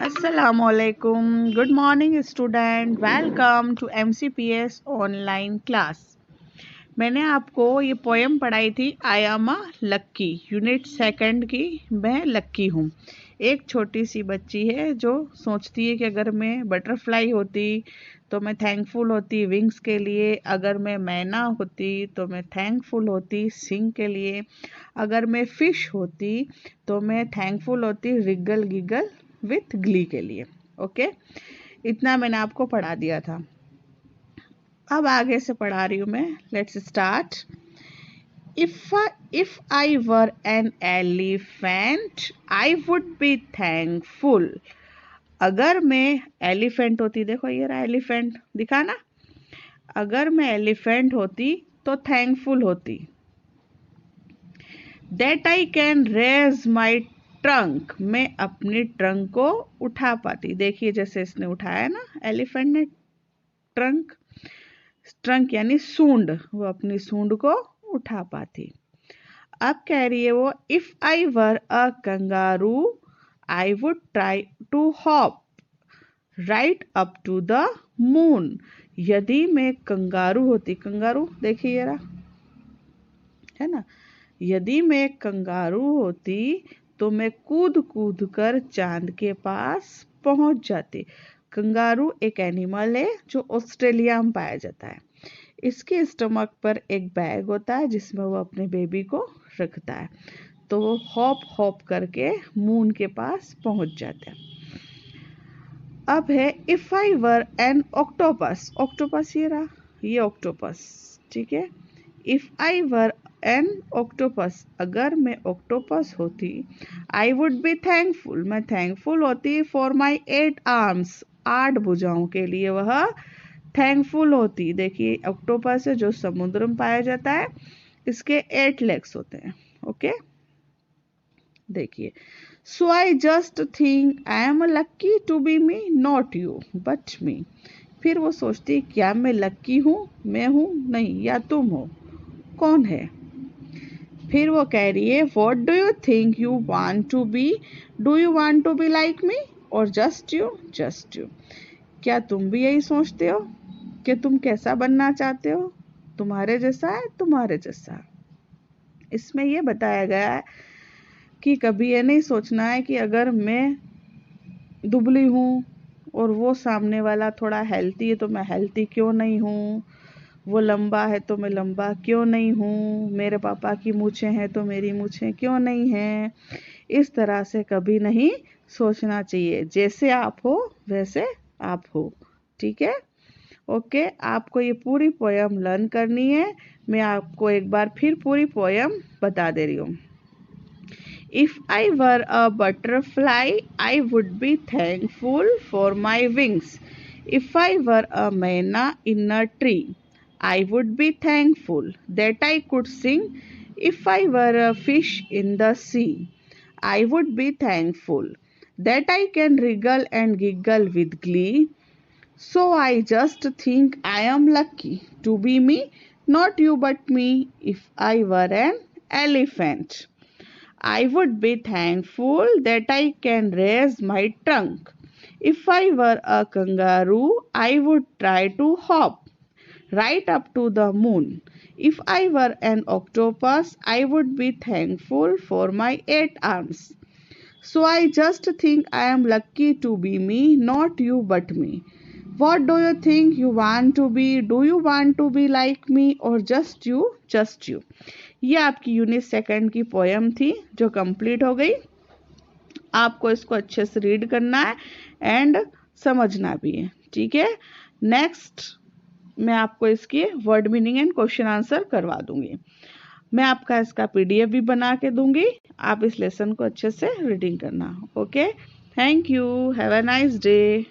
Assalamualaikum. Good morning student. Welcome to MCPS online class. मैंने आपको ये पोएम पढ़ाई थी I am a lucky, unit second की। मैं लक्की हूँ। एक छोटी सी बच्ची है जो सोचती है कि अगर मैं बटरफ्लाई होती तो मैं थैंकफुल होती विंग्स के लिए, अगर मैं मैना होती तो मैं थैंकफुल होती सिंग के लिए, अगर मैं फिश होती तो मैं थैंकफुल होती रिगल गिगल विथ ग्ली के लिए। ओके, इतना मैंने आपको पढ़ा दिया था। अब आगे से पढ़ा रही हूँ मैं। Let's start. If I were an elephant I would be thankful. अगर मैं एलिफेंट होती, देखो ये रहा एलिफेंट, दिखा ना। अगर मैं एलिफेंट होती तो थैंकफुल होती। That I can raise my trunk, मैं अपनी ट्रंक को उठा पाती। देखिए जैसे इसने उठाया ना एलिफेंट ने ट्रंक, ट्रंक यानी सूंड, वो अपनी सूंड को उठा पाती। अब कह रही है वो, if I were a kangaroo I would try to hop right up to the moon. यदि मैं कंगारू होती, कंगारू देखिए ये रहा है ना, यदि मैं कंगारू होती तो मैं कूद कूद कर चांद के पास पहुंच जाती। कंगारू एक एनिमल है जो ऑस्ट्रेलिया में पाया जाता है। इसके स्टमक पर एक बैग होता है जिसमें वो अपने बेबी को रखता है, तो वो हॉप हॉप करके मून के पास पहुंच जाते हैं। अब है if I were N octopus. Octopus ये रहा, ये ऑक्टोपस, ठीक है। If I were N octopus, अगर मैं ऑक्टोपस होती, आई वुड बी थैंकफुल, मैं थैंकफुल होती फॉर माई 8 आर्म्स, 8 भुजाओं के लिए वह थैंकफुल होती। देखिए ऑक्टोपस है जो समुद्र में पाया जाता है, इसके 8 लेग्स होते हैं। ओके, देखिए, so I just think I am lucky to be me, not you but me. फिर वो सोचती क्या मैं लक्की हूँ, मैं हूँ नहीं, या तुम हो, कौन है। फिर वो कह रही है what do you think you want to be, do you want to be like me और जस्ट यू, जस्ट यू। क्या तुम भी यही सोचते हो कि तुम कैसा बनना चाहते हो, तुम्हारे जैसा है, तुम्हारे जैसा। इसमें यह बताया गया है कि कभी ये नहीं सोचना है कि अगर मैं दुबली हूँ और वो सामने वाला थोड़ा हेल्थी है तो मैं हेल्थी क्यों नहीं हूँ, वो लंबा है तो मैं लंबा क्यों नहीं हूँ, मेरे पापा की मूछें हैं तो मेरी मूछें क्यों नहीं हैं। इस तरह से कभी नहीं सोचना चाहिए। जैसे आप हो वैसे आप हो, ठीक है। ओके, आपको ये पूरी पोयम लर्न करनी है। मैं आपको एक बार फिर पूरी पोयम बता दे रही हूँ। If I were a butterfly, I would be thankful for my wings. If I were a manna in a tree, I would be thankful that I could sing. If I were a fish in the sea, I would be thankful that I can wriggle and giggle with glee. So I just think I am lucky to be me, not you but me. If I were an elephant, I would be thankful that I can raise my trunk. If I were a kangaroo, I would try to hop right up to the moon. If I were an octopus, I would be thankful for my 8 arms. So I just think I am lucky to be me, not you but me. What do you think you want to be? Do you want to be like me or just you? Just you. ये आपकी unit second की poem थी जो complete हो गई। आपको इसको अच्छे से रीड करना है एंड समझना भी है, ठीक है। नेक्स्ट मैं आपको इसकी word meaning and question answer करवा दूंगी। मैं आपका इसका पीडीएफ भी बना के दूंगी। आप इस लेसन को अच्छे से रीडिंग करना। Okay, thank you, have a nice day.